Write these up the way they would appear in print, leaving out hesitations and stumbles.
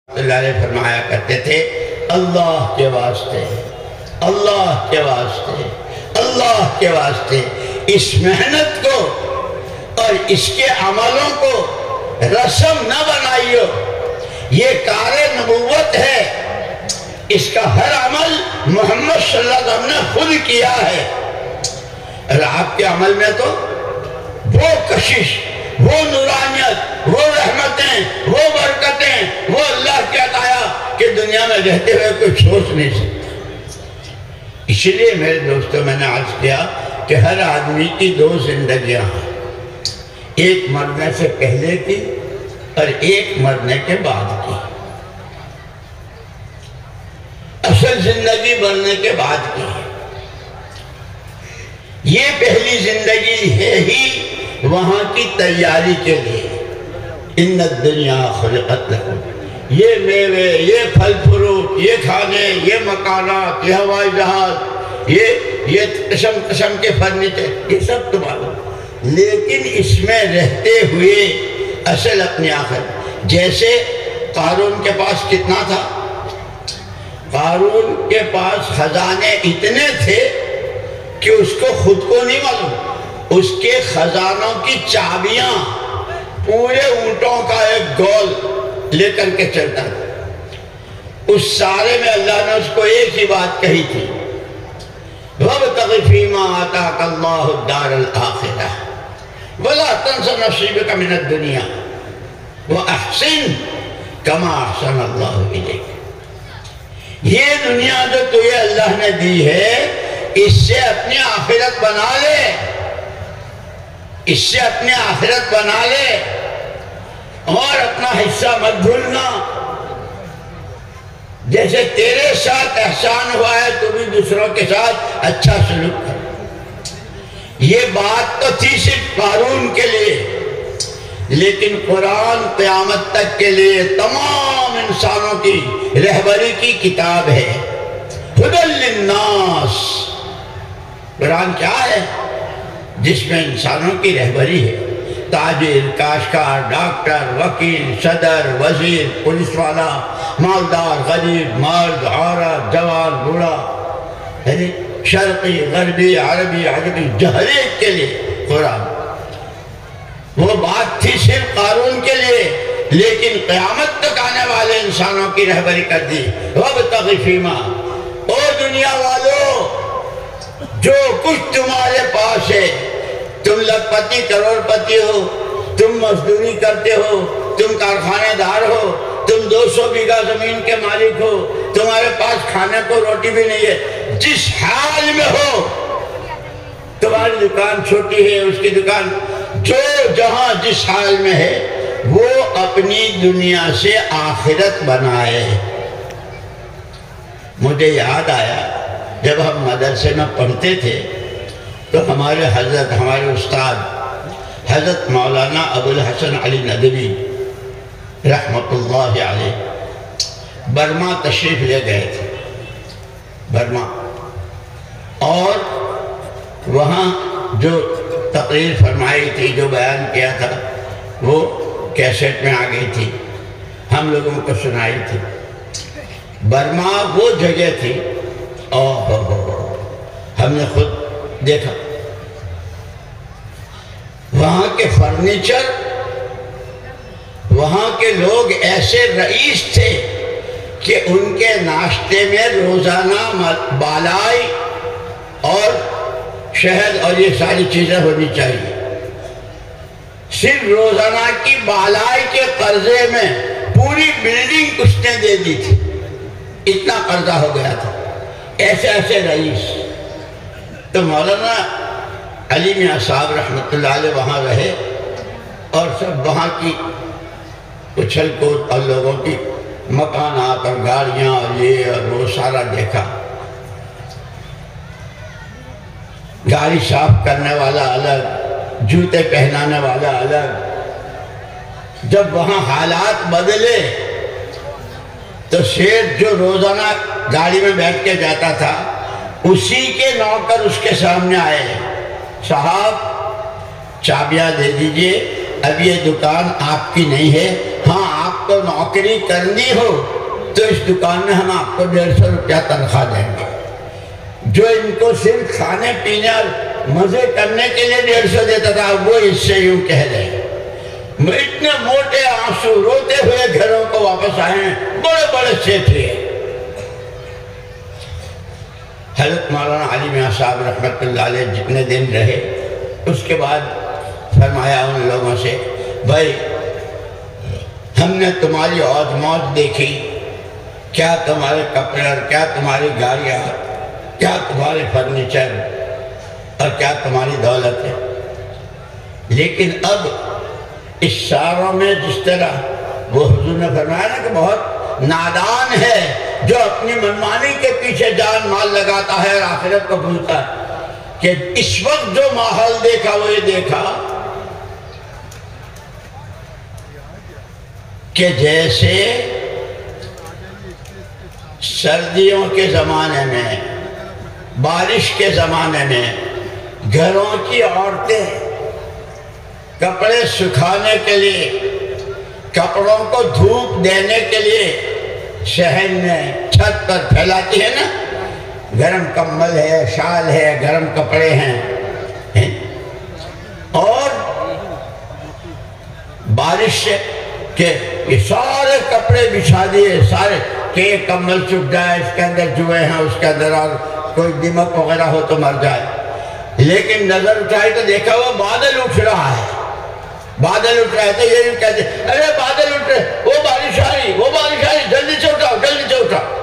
اللہ علیہ فرمایا کرتے تھے، اللہ کے واسطے، اللہ کے واسطے، اللہ کے واسطے اس محنت کو اور اس کے عملوں کو رسم نہ بنائیو، یہ کار نبوت ہے، اس کا ہر عمل محمد صلی اللہ علیہ وسلم نے خود کیا ہے، اور آپ کے عمل میں تو وہ کشش، وہ نورانیت، وہ رحمتیں، وہ برکتیں، وہ اللہ کی عطایا کہ دنیا میں رہتے ہوئے کوئی سوچ نہیں سکتا۔ اس لیے میرے دوستوں میں نے عرض کیا کہ ہر آدمی کی دو زندگیاں ہیں، ایک مرنے سے پہلے کی اور ایک مرنے کے بعد کی۔ اصل زندگی مرنے کے بعد کی ہے، یہ پہلی زندگی ہے ہی وہاں کی تیاری کے لیے۔ ان الدنیا خلقت لکم، یہ میوے، یہ پھل فروٹ، یہ کھانے، یہ مکانات، یہ ہوائی جہاز، یہ قسم قسم کے فرنیچر، یہ سب تمہارا، لیکن اس میں رہتے ہوئے اصل اپنی آخرت۔ جیسے قارون کے پاس کتنا تھا؟ قارون کے پاس خزانے اتنے تھے کہ اس کو خود کو نہیں معلوم، اس کے خزانوں کی چابیاں پورے اونٹوں کا ایک گول لے کر کے چلتا تھا۔ اس سارے میں اللہ نے اس کو ایک ہی بات کہی تھی، وَابْتَغِ فِي مَا آتَاكَ اللَّهُ الدَّارَ الْآخِرَةَ وَلَا تَنْسَ نَصِيبَكَ مِنَ الدُّنْيَا وَأَحْسِنْ كَمَا أَحْسَنَ اللَّهُ إِلَيْكَ۔ یہ دنیا جو تجھے اللہ نے دی ہے، اس سے اپنی آخرت بنا لے، اس سے اپنی آخرت بنا لے، اور اپنا حصہ مت بھولنا۔ جیسے تیرے ساتھ احسان ہوا ہے تو بھی دوسروں کے ساتھ اچھا سلوک کر۔ یہ بات تو تھی صرف قارون کے لیے، لیکن قرآن قیامت تک کے لیے تمام انسانوں کی رہبری کی کتاب ہے۔ ہدی للناس، قرآن کیا ہے؟ جس میں انسانوں کی رہبری ہے، تاجر، کاشتکار، ڈاکٹر، وکیل، صدر، وزیر، پولیس والا، مالدار، غریب، مرد، عورت، جوان، بوڑھا، شرقی، غربی، عربی، عجمی، ہر ایک کے لیے قرآن۔ وہ بات تھی صرف قارون کے لیے، لیکن قیامت تک آنے والے انسانوں کی رہبری کر دی۔ وَابْتَغِ فِي مَا، او دنیا والو، جو کچھ تمہارے پاس ہے، تم لکھپتی کروڑ پتی ہو، تم مزدوری کرتے ہو، تم کارخانے دار ہو، تم 200 بیگھہ زمین کے مالک ہو، تمہارے پاس کھانے کو روٹی بھی نہیں ہے، جس حال میں ہو، تمہاری دکان چھوٹی ہے، اس کی دکان، جو جہاں جس حال میں ہے، وہ اپنی دنیا سے آخرت بنائے۔ مجھے یاد آیا جب ہم مدرسے میں پڑھتے تھے تو ہمارے حضرت، ہمارے استاد حضرت مولانا ابو الحسن علی ندوی رحمت اللہ علیہ برما تشریف لے گئے تھے، برما، اور وہاں جو تقریر فرمائی تھی، جو بیان کیا تھا، وہ کیسٹ میں آ گئی تھی، ہم لوگوں کو سنائی تھی۔ برما وہ جگہ تھی، ہم نے خود دیکھا، وہاں کے فرنیچر، وہاں کے لوگ ایسے رئیس تھے کہ ان کے ناشتے میں روزانہ بالائی اور شہد اور یہ ساری چیزیں ہونی چاہیے۔ صرف روزانہ کی بالائی کے قرضے میں پوری بلڈنگ اس نے دے دی تھی، اتنا قرضہ ہو گیا تھا، ایسے ایسے رئیس۔ تو مولانا علی میاں صاحب رحمت اللہ علیہ وہاں رہے، اور سب وہاں کی اچھل کود اور لوگوں کی مکانات اور گاڑیاں اور یہ اور وہ سارا دیکھا۔ گاڑی صاف کرنے والا الگ، جوتے پہنانے والا الگ۔ جب وہاں حالات بدلے تو شیخ جو روزانہ گاڑی میں بیٹھ کے جاتا تھا، اسی کے نوکر اس کے سامنے آئے، صاحب چابیاں دے دیجئے، اب یہ دکان آپ کی نہیں ہے، ہاں آپ آپ کو نوکری کرنی ہو تو اس دکان میں ہم آپ کو 150 روپیہ تنخواہ دیں گے. جو ان کو صرف کھانے پینے اور مزے کرنے کے لیے 150 دیتا تھا وہ اس سے یوں کہہ رہے میں اتنے موٹے آنسو روتے ہوئے گھروں کو واپس آئے ہیں, بڑے بڑے سیٹھ ہیں. حضرت مولانا علی میاں صاحب رحمت اللہ علیہ جتنے دن رہے اس کے بعد فرمایا ان لوگوں سے, بھائی ہم نے تمہاری عوج موج دیکھی, کیا تمہارے کپڑے اور کیا تمہاری گاڑیاں, کیا تمہارے فرنیچر اور کیا تمہاری دولت ہے, لیکن اب اس ساروں میں جس طرح وہ حضور نے فرمایا نا کہ بہت نادان ہے جو اپنی منمانی کے پیچھے جان مال لگاتا ہے اور آخرت کو بھولتا ہے, کہ اس وقت جو ماحول دیکھا وہ یہ دیکھا کہ جیسے سردیوں کے زمانے میں, بارش کے زمانے میں گھروں کی عورتیں کپڑے سکھانے کے لیے, کپڑوں کو دھوپ دینے کے لیے شہر میں چھت پر پھیلاتی ہے نا, گرم کمبل ہے, شال ہے, گرم کپڑے ہیں, اور بارش سے کہ یہ سارے کپڑے بچھا دیے سارے کہ ایک کمبل چپ جائے, اس کے اندر جوئے ہیں, اس کے اندر اور کوئی دیمک وغیرہ ہو تو مر جائے. لیکن نظر اٹھائی تو دیکھا وہ بادل اٹھ رہا ہے, بادل اٹھ رہے تھے, یہ کہتے ارے بادل اٹھ رہے, وہ بارش آ رہی, وہ بارش آ رہی, جلدی سے اٹھاؤ, جلدی سے اٹھاؤ.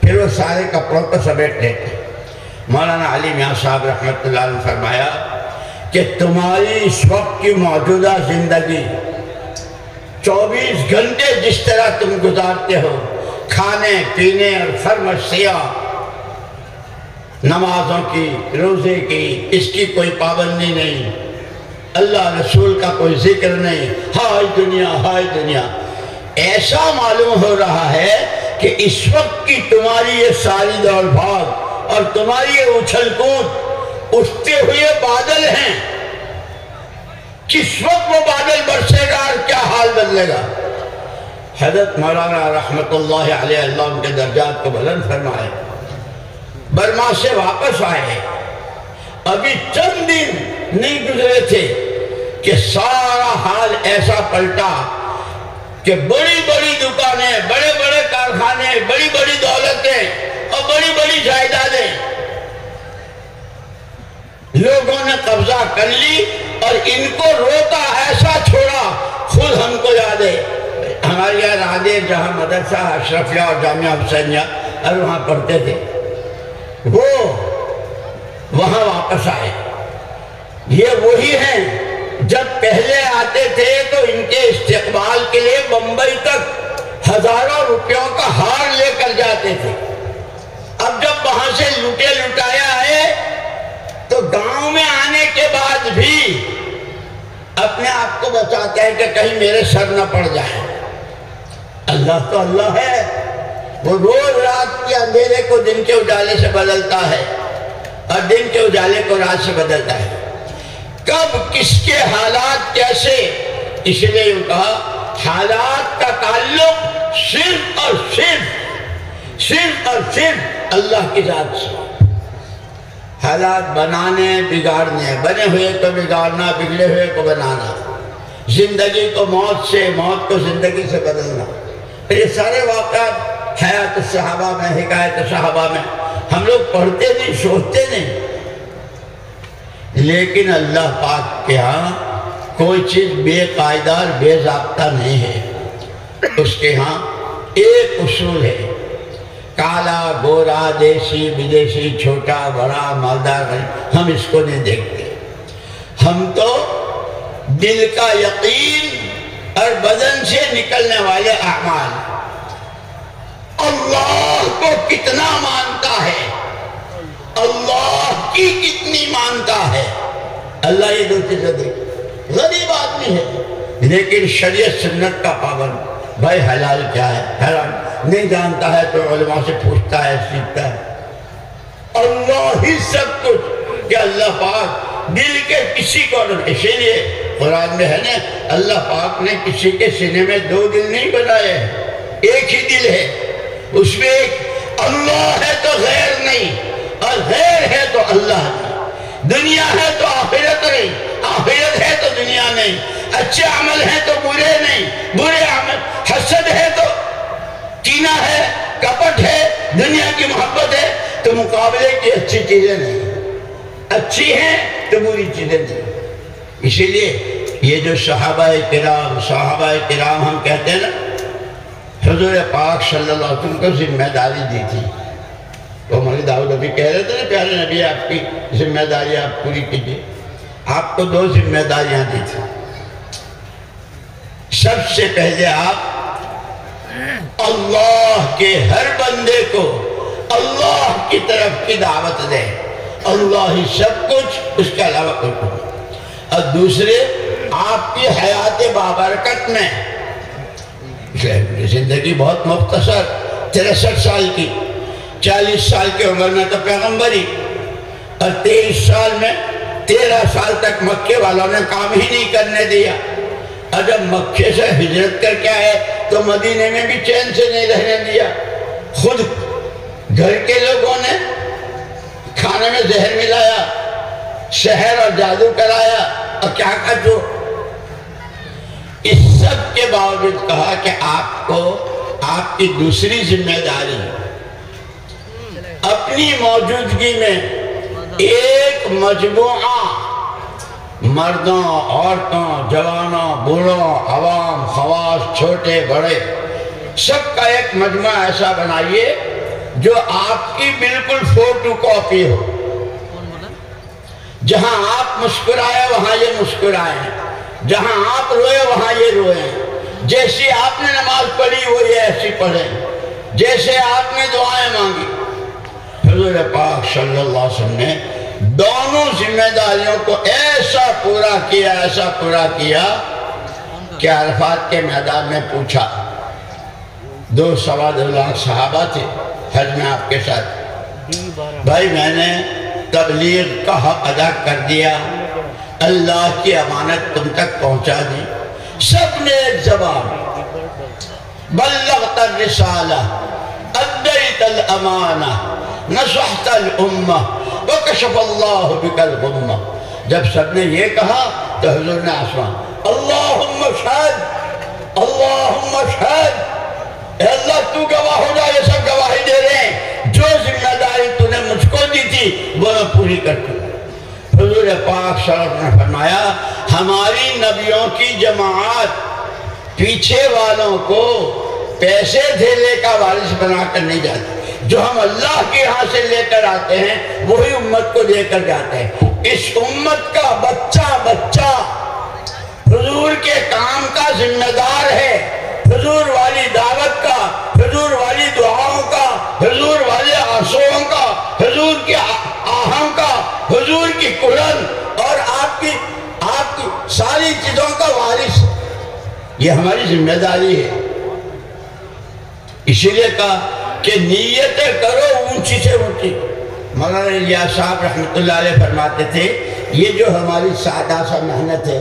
پھر وہ سارے کپڑوں کو سمیٹ لیتے. مولانا علی میاں صاحب رحمت اللہ علیہ نے فرمایا کہ تمہاری اس وقت کی موجودہ زندگی 24 گھنٹے جس طرح تم گزارتے ہو, کھانے پینے اور فرمشیاں, نمازوں کی, روزے کی, اس کی کوئی پابندی نہیں, اللہ رسول کا کوئی ذکر نہیں, ہائے دنیا ہائے دنیا. ایسا معلوم ہو رہا ہے کہ اس وقت کی تمہاری یہ ساری دوڑ بھاگ اور تمہاری یہ اچھل کود اٹھتے ہوئے بادل ہیں, کس وقت وہ بادل برسے گا اور کیا حال بدلے گا. حضرت مولانا رحمت اللہ علیہ, اللہ ان کے درجات کو بلند فرمائے, برما سے واپس آئے, ابھی چند دن نہیں گزرے تھے کہ سارا حال ایسا پلٹا کہ بڑی بڑی دکانیں, بڑے بڑے کارخانے, بڑی بڑی دولتیں اور بڑی بڑی جائیدادیں لوگوں نے قبضہ کر لی, اور ان کو روتا ایسا چھوڑا. خود ہم کو یاد ہے ہمارے یہاں رادے جہاں مدرسہ اشرفیہ اور جامعہ حسینیہ اور وہاں پڑھتے تھے, وہ وہاں واپس آئے. یہ وہی ہیں جب پہلے آتے تھے تو ان کے استقبال کے لیے بمبئی تک ہزاروں روپیوں کا ہار لے کر جاتے تھے. اب جب وہاں سے لٹے لٹایا آئے تو گاؤں میں آنے کے بعد بھی اپنے آپ کو بچاتے ہیں کہ کہیں میرے سر نہ پڑ جائے. اللہ تو اللہ ہے, وہ روز رات کے اندھیرے کو دن کے اجالے سے بدلتا ہے اور دن کے اجالے کو رات سے بدلتا ہے. کب کس کے حالات کیسے, اس لیے یہ کہا حالات کا تعلق صرف اور صرف اللہ کی ذات سے. حالات بنانے بگاڑنے, بنے ہوئے کو بگاڑنا, بگڑے ہوئے کو بنانا, زندگی کو موت سے, موت کو زندگی سے بدلنا. یہ سارے واقعات حیات صحابہ میں, حکایت صحابہ میں ہم لوگ پڑھتے نہیں, سوچتے نہیں, لیکن اللہ پاک کے ہاں کوئی چیز بے قاعدہ اور بے ضابطہ نہیں ہے. اس کے ہاں ایک اصول ہے, کالا گورا, دیسی بدیسی, چھوٹا بڑا, مالدار غریب, ہم اس کو نہیں دیکھتے. ہم تو دل کا یقین اور بدن سے نکلنے والے اعمال, اللہ کو کتنا مانتا ہے, اللہ کی کتنی مانتا ہے. اللہ یہ دو چیزیں دیکھ. غریب آدمی ہے لیکن شریعت سنت کا پابند, بھائی حلال کیا ہے, حرام نہیں جانتا ہے تو علماء سے پوچھتا ہے, سیکھتا ہے. اللہ ہی سب کچھ, کہ اللہ پاک دل کے کسی کو نہیں. اسی لیے قرآن میں ہے نا اللہ پاک نے کسی کے سینے میں دو دل نہیں بنائے, ایک ہی دل ہے. اس میں ایک اللہ ہے تو غیر نہیں, اور غیر ہے تو اللہ نہیں. دنیا ہے تو آخرت نہیں, آخرت ہے تو دنیا نہیں. اچھے عمل ہیں تو برے نہیں, برے عمل. حسد ہے تو کینہ ہے, کپٹ ہے, دنیا کی محبت ہے تو مقابلے کی اچھی چیزیں نہیں, اچھی ہیں تو بری چیزیں نہیں. اسی لیے یہ جو صحابہ کرام ہم کہتے ہیں نا, حضور پاک صلی اللہ علیہ وسلم کو ذمہ داری دی تھی. تو ہماری داؤد ابھی کہہ رہے تھے نا پیارے نبی آپ کی ذمہ داری آپ پوری کیجئے. آپ کو دو ذمہ داریاں دی تھی. سب سے پہلے آپ اللہ کے ہر بندے کو اللہ کی طرف کی دعوت دیں. اللہ ہی سب کچھ, اس کے علاوہ کوئی نہیں. اور دوسرے آپ کی حیات بابرکت میں, زندگی بہت مختصر 63 سال کی, 40 سال کی عمر میں تو پیغمبری, اور 23 سال میں 13 سال تک مکے والوں نے کام ہی نہیں کرنے دیا. اور جب مکے سے ہجرت کر کے آئے تو مدینے میں بھی چین سے نہیں رہنے دیا. خود گھر کے لوگوں نے کھانے میں زہر ملایا, سحر اور جادو کرایا, اور کیا جو اس سب کے باوجود کہا کہ آپ کو آپ کی دوسری ذمہ داری اپنی موجودگی میں ایک مجموعہ مردوں, عورتوں, جوانوں, بوڑھوں, عوام, خواص, چھوٹے بڑے, سب کا ایک مجموعہ ایسا بنائیے جو آپ کی بالکل فوٹو کاپی ہو. جہاں آپ مسکرائے وہاں یہ مسکرائیں, جہاں آپ روئے وہاں یہ روئیں, جیسی آپ نے نماز پڑھی وہ یہ ایسی پڑھیں, جیسے آپ نے دعائیں مانگی. حضور پاک صلی اللہ علیہ وسلم نے دونوں ذمہ داریوں کو ایسا پورا کیا کہ عرفات کے میدان میں پوچھا. 2.25 لاکھ صحابہ تھے حج میں آپ کے ساتھ. بھائی میں نے تبلیغ کا حق ادا کر دیا, اللہ کی امانت تم تک پہنچا دی. سب نے ایک زبان, بلغت الرسالہ, ادیت الامانہ, نصحت الامہ, وکشف اللہ بک الغمہ. جب سب نے یہ کہا تو حضور نے آسمان, اللہم شہد, اللہم شہد, اے اللہ تو گواہ ہو جا, یہ سب گواہی دے رہے ہیں جو ذمہ داری تو نے مجھ کو دی تھی وہ میں پوری کر چکا. حضور پاک صلی اللہ علیہ وسلم نے فرمایا ہماری نبیوں کی جماعت پیچھے والوں کو پیسے دھیلے کا وارث بنا کر نہیں جاتی. جو ہم اللہ کے یہاں سے لے کر آتے ہیں وہی امت کو دے کر جاتے ہیں. اس امت کا بچہ حضور کے کام کا ذمہ دار ہے, حضور والی دعوت کا, حضور والی دعاؤں کا, حضور والے آنسوؤں کا, حضور کی آہوں کا, حضور کی قرآن اور آپ کی ساری چیزوں کا وارث. یہ ہماری ذمہ داری ہے. اسی لیے کہا کہ نیتیں کرو اونچی سے اونچی. مولانا الیاس صاحب رحمۃ اللہ علیہ فرماتے تھے یہ جو ہماری سادہ سا محنت ہے,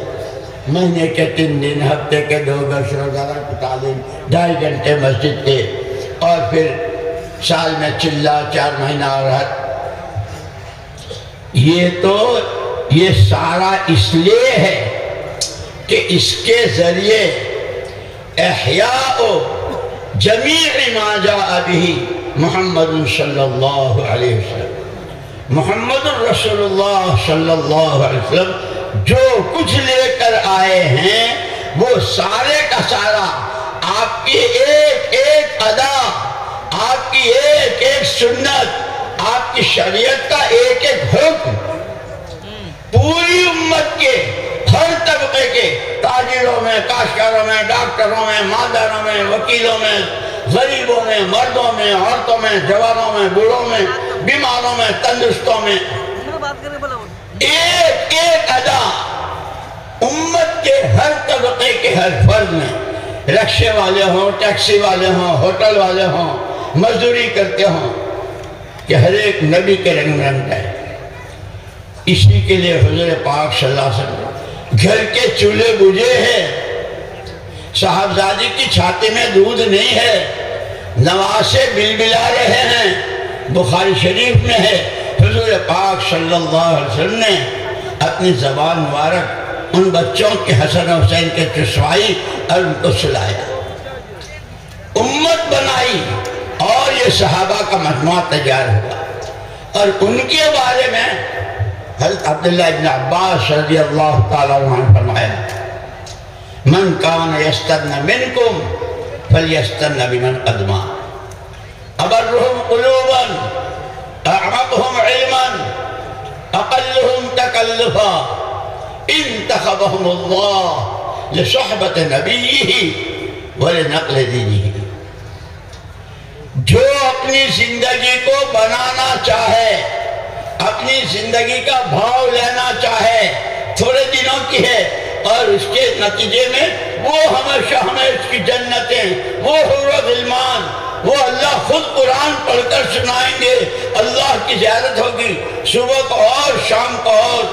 مہینے کے 3 دن, ہفتے کے 2 گھنٹے روزانہ کی تعلیم, 2.5 گھنٹے مسجد کے, اور پھر سال میں چلہ 4 مہینہ اور حج, یہ سارا اس لیے ہے کہ اس کے ذریعے احیاء جمیع ما جاء به محمد صلی اللہ علیہ وسلم. محمد رسول اللہ صلی اللہ علیہ وسلم جو کچھ لے کر آئے ہیں وہ سارے کا سارا آپ کی ایک ایک ادا, آپ کی ایک ایک سنت, آپ کی شریعت کا ایک ایک حکم پوری امت کے ہر طبقے کے تاجروں میں, کاشتکاروں میں, ڈاکٹروں میں, مالداروں میں, وکیلوں میں, غریبوں میں, مردوں میں, عورتوں میں, جوانوں میں, بوڑھوں میں, بیماروں میں, تندرستوں میں, ایک ایک ادا امت کے ہر طبقے کے ہر فرد میں, رکشے والے ہوں, ٹیکسی والے ہوں, ہوٹل والے ہوں, مزدوری کرتے ہوں, کہ ہر ایک نبی کے رنگ میں رنگ ہے. اسی کے لیے حضور پاک صلی اللہ علیہ وسلم گھر کے چولہے بجھے ہیں، صاحبزادی کی چھاتی میں دودھ نہیں ہے، نواسے بلبلا رہے ہیں، بخاری شریف میں ہے حضور پاک صلی اللہ علیہ وسلم نے اپنی زبان مبارک ان بچوں کے حسن و حسین کے چسوائی اور ان کو سلایا، امت بنائی، اور یہ صحابہ کا مجموعہ تیار ہوا۔ اور ان کے بارے میں حضرت عبداللہ ابن عباس رضی اللہ تعالیٰ عنہ نے فرمایا من کان یستن منکم فلیستن بمن قدما ابرہم قلوبا اعمقہم علما اقلہم تکلفا انتخبہم اللہ لصحبت نبیہ ولنقل دینہ۔ جو اپنی زندگی کو بنانا چاہے، اپنی زندگی کا بھاؤ لینا چاہے، تھوڑے دنوں کی ہے اور اس کے نتیجے میں وہ ہمیشہ ہمیشہ کی جنتیں، وہ حور و غلمان، وہ اللہ خود قرآن پڑھ کر سنائیں گے، اللہ کی زیارت ہوگی صبح کو اور شام کو اور۔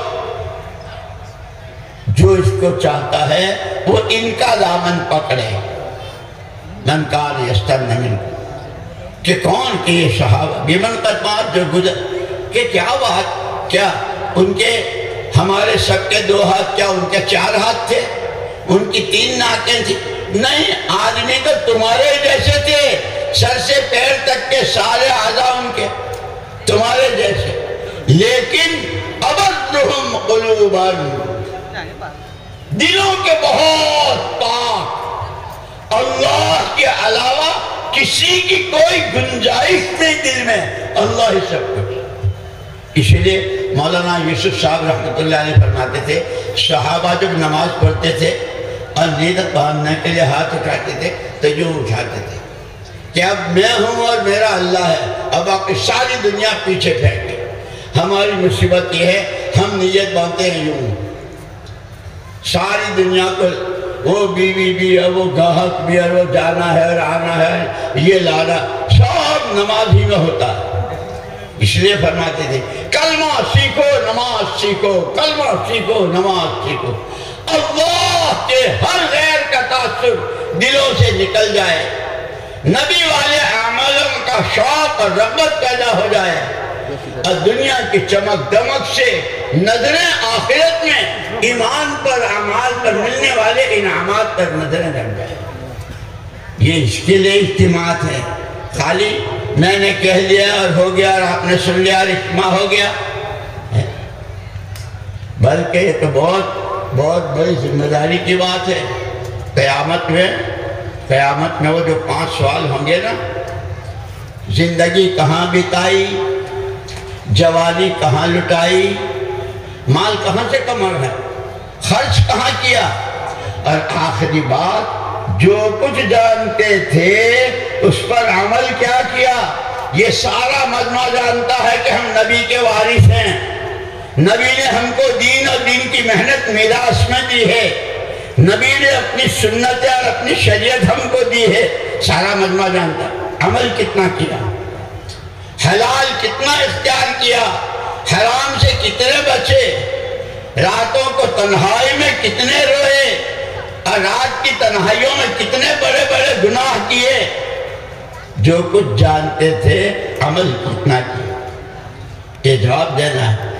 جو اس کو چاہتا ہے وہ ان کا دامن پکڑے۔ من کان یستن منکم، کہ کون کہ یہ صحابہ بیمن قدمات جو گزر، کہ کیا بات، کیا ان کے ہمارے سب کے 2 ہاتھ، کیا ان کے 4 ہاتھ تھے، ان کی 3 ناکیں تھی؟ نہیں، آدمی تو تمہارے جیسے تھے، سر سے پیر تک کے سارے اعضاء ان کے تمہارے جیسے، لیکن ابرہم قلوبا، دلوں کے بہت پاک، اللہ کے علاوہ کسی کی کوئی گنجائش نہیں دل میں، اللہ ہی سب کچھ۔ اسی لیے مولانا یوسف صاحب رحمۃ اللہ علیہ فرماتے تھے صحابہ جب نماز پڑھتے تھے اور نیند باندھنے کے لیے ہاتھ اٹھاتے تھے تو یوں اٹھاتے تھے کہ اب میں ہوں اور میرا اللہ ہے، اب باقی ساری دنیا پیچھے پھینک گئی۔ ہماری مصیبت یہ ہے ہم نیت باندھتے ہیں یوں، ساری دنیا کو وہ بیوی بھی ہے، وہ گاہک بھی ہے، وہ جانا ہے اور آنا ہے، یہ لانا، سب نماز ہی میں ہوتا ہے۔ اس لیے فرماتے تھے کلمہ سیکھو نماز سیکھو، کلمہ سیکھو نماز سیکھو، اللہ کے ہر غیر کا تاثر دلوں سے نکل جائے، نبی والے اعمالوں کا شوق اور رغبت پیدا ہو جائے، اور دنیا کی چمک دمک سے نظریں آخرت میں ایمان پر اعمال پر ملنے والے انعامات پر نظریں رکھ جائیں۔ یہ اس کے لیے اجتماعات ہے، خالی میں نے کہہ لیا اور ہو گیا اور آپ نے سن لیا اور اجتماع ہو گیا، بلکہ یہ تو بہت بہت بڑی ذمہ داری کی بات ہے۔ قیامت میں وہ جو 5 سوال ہوں گے نا، زندگی کہاں بتائی، جوانی کہاں لٹائی، مال کہاں سے کما ہے، خرچ کہاں کیا، اور آخری بات جو کچھ جانتے تھے اس پر عمل کیا کیا۔ یہ سارا مجمع جانتا ہے کہ ہم نبی کے وارث ہیں، نبی نے ہم کو دین اور دین کی محنت میراث میں دی ہے، نبی نے اپنی سنت اور اپنی شریعت ہم کو دی ہے، سارا مجمع جانتا ہے۔ عمل کتنا کیا، حلال کتنا اختیار کیا، حرام سے کتنے بچے، راتوں کو تنہائی میں کتنے روئے، اور رات کی تنہائیوں میں کتنے بڑے بڑے گناہ کیے۔ جو کچھ جانتے تھے عمل کتنا کیا، یہ جواب دینا ہے،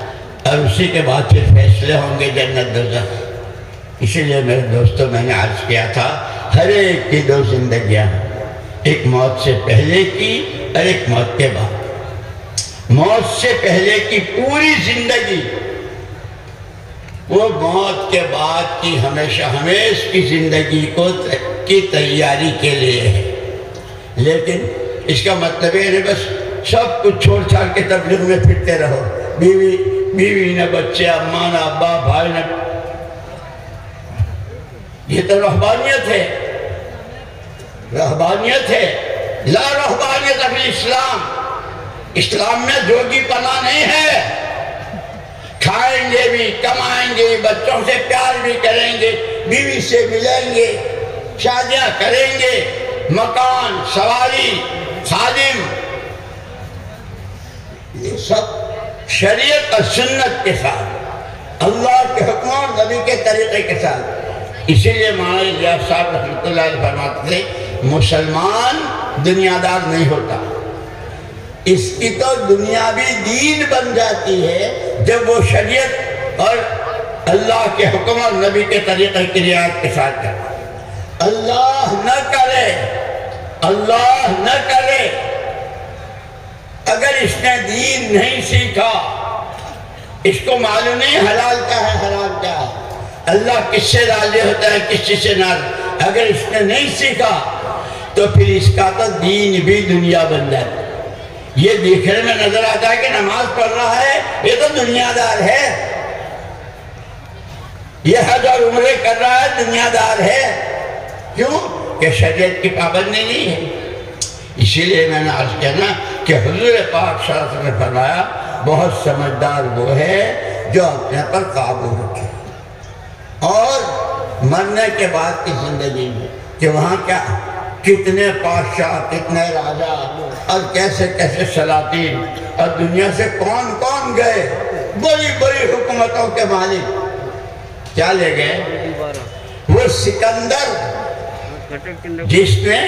اور اسی کے بعد پھر فیصلے ہوں گے جنت دوزخ۔ اسی لیے میرے دوستوں میں نے عرض کیا تھا ہر ایک کی 2 زندگیاں، ایک موت سے پہلے کی اور ایک موت کے بعد۔ موت سے پہلے کی پوری زندگی وہ موت کے بعد کی ہمیشہ ہمیشہ کی زندگی کی تیاری کے لیے ہے، لیکن اس کا مطلب ہے بس سب کچھ چھوڑ چھاڑ کے تبلیغ میں پھرتے رہو، بیوی نہ بچے، اماں نہ ابا، بھائی نہ، یہ تو رہبانیت ہے، رہبانیت ہے۔ لا رہبانیت فی الاسلام، اسلام میں جوگی پناہ نہیں ہے۔ کھائیں گے بھی، کمائیں گے، بچوں سے پیار بھی کریں گے، بیوی سے ملیں گے، شادیاں کریں گے، مکان، سواری، خادم، یہ سب شریعت اور سنت کے ساتھ، اللہ کے حکم اور نبی کے طریقے کے ساتھ۔ اسی لیے مولانا الیاس صاحب رحمۃ اللہ علیہ فرماتے تھے مسلمان دنیا دار نہیں ہوتا، اس کی تو دنیاوی دین بن جاتی ہے جب وہ شریعت اور اللہ کے حکم اور نبی کے طریقے کی رعایت کے ساتھ کرے۔ اللہ نہ کرے، اللہ نہ کرے اگر اس نے دین نہیں سیکھا، اس کو معلوم نہیں حلال کیا ہے حرام کیا ہے، اللہ کس سے راضی ہوتا ہے کس چیز سے ناراض، اگر اس نے نہیں سیکھا تو پھر اس کا تو دین بھی دنیا بن جاتا ہے۔ یہ دیکھنے میں نظر آتا ہے کہ نماز پڑھ رہا ہے، یہ تو دنیا دار ہے، یہ حج اور عمرے کر رہا ہے، دنیا دار ہے۔ کیوں؟ کہ شریعت کی پابندی نہیں ہے۔ اسی لیے میں نے عرض کیا نا کہ حضور پاک صلی اللہ علیہ وسلم نے فرمایا بہت سمجھدار وہ ہے جو اپنے پر قابو رکھے، اور مرنے کے بعد کی زندگی میں کہ وہاں کیا کتنے بادشاہ، کتنے راجہ اور کیسے کیسے سلاطین اور دنیا سے کون کون گئے، بڑی بڑی حکومتوں کے مالک کیا لے گئے؟ وہ سکندر جس نے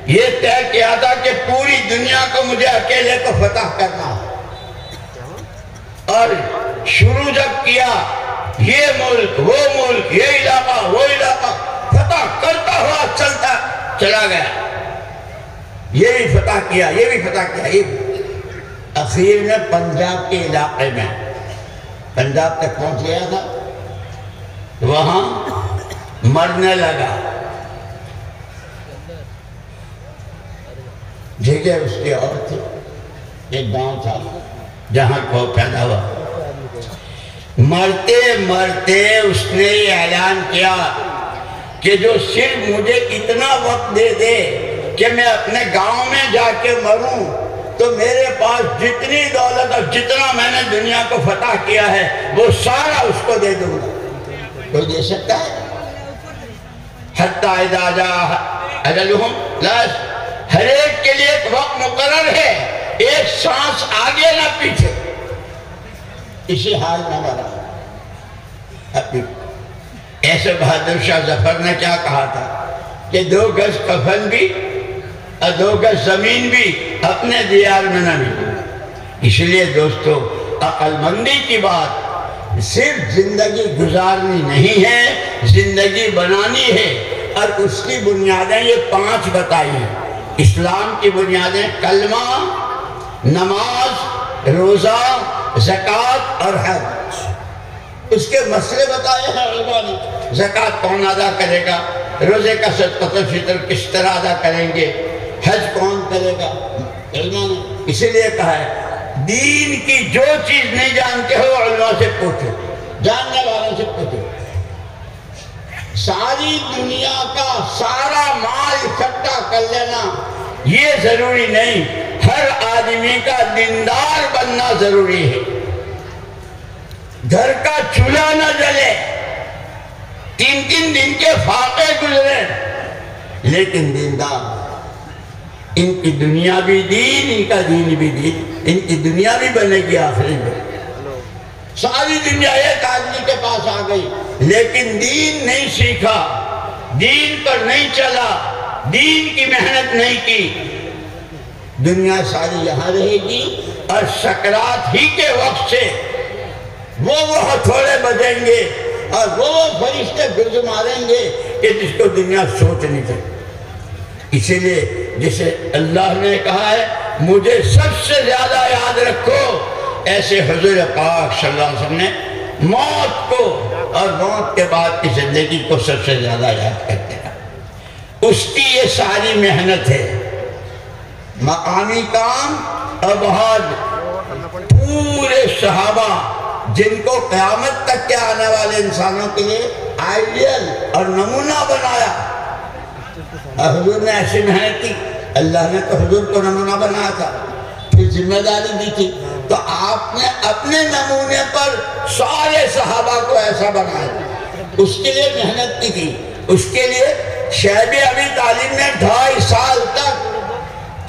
یہ طے کیا تھا کہ پوری دنیا کو مجھے اکیلے کو فتح کرنا، اور شروع جب کیا یہ ملک وہ ملک، یہ علاقہ وہ علاقہ، فتح کرتا ہوا چلتا چلا گیا، یہ بھی فتح کیا یہ بھی فتح کیا، یہ اخیر میں پنجاب کے علاقے میں پنجاب تک پہنچ گیا تھا، وہاں مرنے لگا۔ جگہ اس کی اور تھی، ایک گاؤں تھا جہاں کو پیدا ہوا، مرتے مرتے اس نے یہ اعلان کیا کہ جو صرف مجھے اتنا وقت دے دے کہ میں اپنے گاؤں میں جا کے مروں تو میرے پاس جتنی دولت اور جتنا میں نے دنیا کو فتح کیا ہے وہ سارا اس کو دے دوں گا۔ کوئی دے سکتا ہے؟ حتی اذا جاء اجلہم لا، ہر ایک کے لیے ایک وقت مقرر ہے، ایک سانس آگے نہ پیچھے، اسی حال میں مرا۔ ایسے بہادر شاہ ظفر نے کیا کہا تھا کہ 2 گز کفن بھی اور 2 گز زمین بھی اپنے دیار میں نہ ملی۔ اس لیے دوستو عقل مندی کی بات صرف زندگی گزارنی نہیں ہے، زندگی بنانی ہے، اور اس کی بنیادیں یہ 5 بتائی ہیں۔ اسلام کی بنیادیں کلمہ، نماز، روزہ، زکوٰۃ اور حج، اس کے مسئلے بتائے ہیں علماء نے۔ زکوٰۃ کون ادا کرے گا، روزے کا صدقۃ الفطر کس طرح ادا کریں گے، حج کون کرے گا، علماء نے اسی لیے کہا ہے دین کی جو چیز نہیں جانتے ہو علماء سے پوچھو، جاننے والوں سے پوچھو۔ ساری دنیا کا سارا مال اکٹھا کر لینا یہ ضروری نہیں، ہر آدمی کا دیندار بننا ضروری ہے۔ گھر کا چولہا نہ جلے، 3 دن کے فاقے گزرے، لیکن دیندار، ان کی دنیا بھی دین، ان کا دین بھی دین، ان کی دنیا بھی بنے گی آخری میں۔ ساری دنیا ایک آدمی کے پاس آ گئی لیکن دین نہیں سیکھا، دین پر نہیں چلا، دین کی محنت نہیں کی، دنیا ساری یہاں رہے گی، اور سکرات ہی کے وقت سے وہ ہتھوڑے بجیں گے اور وہ فرشتے گرد ماریں گے کہ جس کو دنیا سوچ نہیں سکتی۔ اسی لیے جسے اللہ نے کہا ہے مجھے سب سے زیادہ یاد رکھو، ایسے حضور پاک صلی اللہ علیہ وسلم نے موت کو اور موت کے بعد کی زندگی کو سب سے زیادہ یاد کرتے ہیں۔ اس کی یہ ساری محنت ہے، مقامی کام اور بہت پورے صحابہ جن کو قیامت تک کے آنے والے انسانوں کے لیے آئیڈیل اور نمونہ بنایا، اور حضور نے ایسی محنت کی، اللہ نے تو حضور کو نمونہ بنایا تھا، پھر ذمہ داری دی تھی، تو آپ نے اپنے نمونے پر سارے صحابہ کو ایسا بنایا، اس کے لیے محنت کی تھی۔ اس کے لیے شیخ ابی طالب نے 2.5 سال تک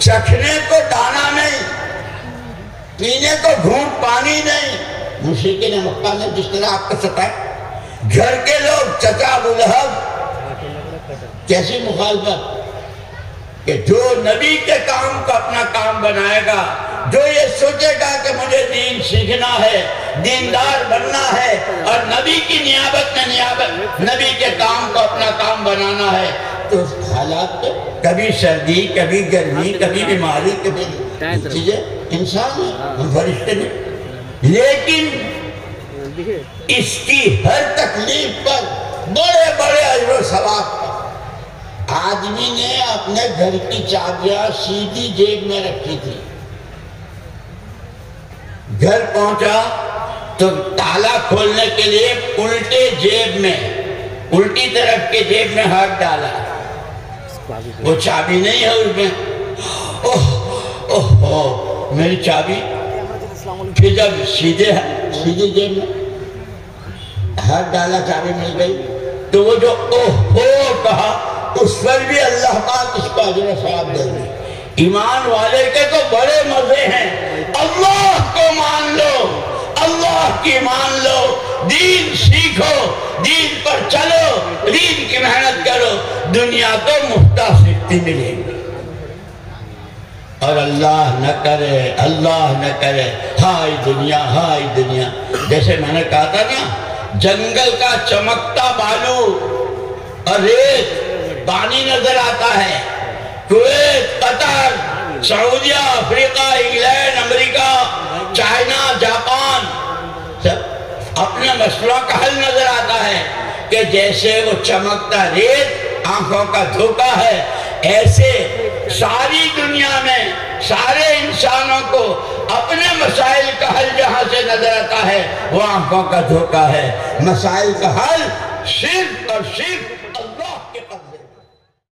چکھنے کو دانا نہیں، پینے کو گھونٹ پانی نہیں. مشرکین مکہ نے جس طرح آپ کو ستایا، گھر کے لوگ چچا ابو لہب، کیسی مخالفت کہ جو نبی کے کام کو اپنا کام بنائے گا، جو یہ سوچے گا کہ مجھے دین سیکھنا ہے، دیندار بننا ہے اور نبی کی نیابت میں نبی کے کام کو اپنا کام بنانا ہے، تو حالات تو کبھی سردی، کبھی گرمی، کبھی بیماری، کبھی چیزیں انسان ہیں، ہم فرشتے نہیں. لیکن اس کی ہر تکلیف پر بڑے بڑے اجر و ثواب. آدمی نے اپنے گھر کی چابیاں سیدھی جیب میں رکھی تھی، گھر پہنچا تو تالا کھولنے کے لیے الٹے جیب میں، الٹی طرف کے جیب میں ہاتھ ڈالا، وہ چابی نہیں ہے اس میں. اوہ میری چابی. پھر جب سیدھی جیب میں ہاتھ ڈالا، چابی مل گئی، تو وہ جو کہا، اس پر بھی اللہ پاک اس کو اجر و ثواب دے دے. ایمان والے کے تو بڑے مزے ہیں. اللہ کو مان لو، اللہ کی مان لو، دین سیکھو، دین پر چلو، دین کی محنت کرو، دنیا تو مفتہ سیکھتی ملے گی. اور اللہ نہ کرے ہائے دنیا، ہائے دنیا. جیسے میں نے کہا تھا نا، جنگل کا چمکتا بالو اور ریت پانی نظر آتا ہے. کویت، قطر، سعودیہ، افریقہ، انگلینڈ، امریکہ، چائنا، جاپان، سب اپنے مسئلوں کا حل نظر آتا ہے کہ جیسے وہ چمکتا ریت آنکھوں کا دھوکہ ہے، ایسے ساری دنیا میں سارے انسانوں کو اپنے مسائل کا حل جہاں سے نظر آتا ہے وہ آنکھوں کا دھوکہ ہے. مسائل کا حل صرف اور صرف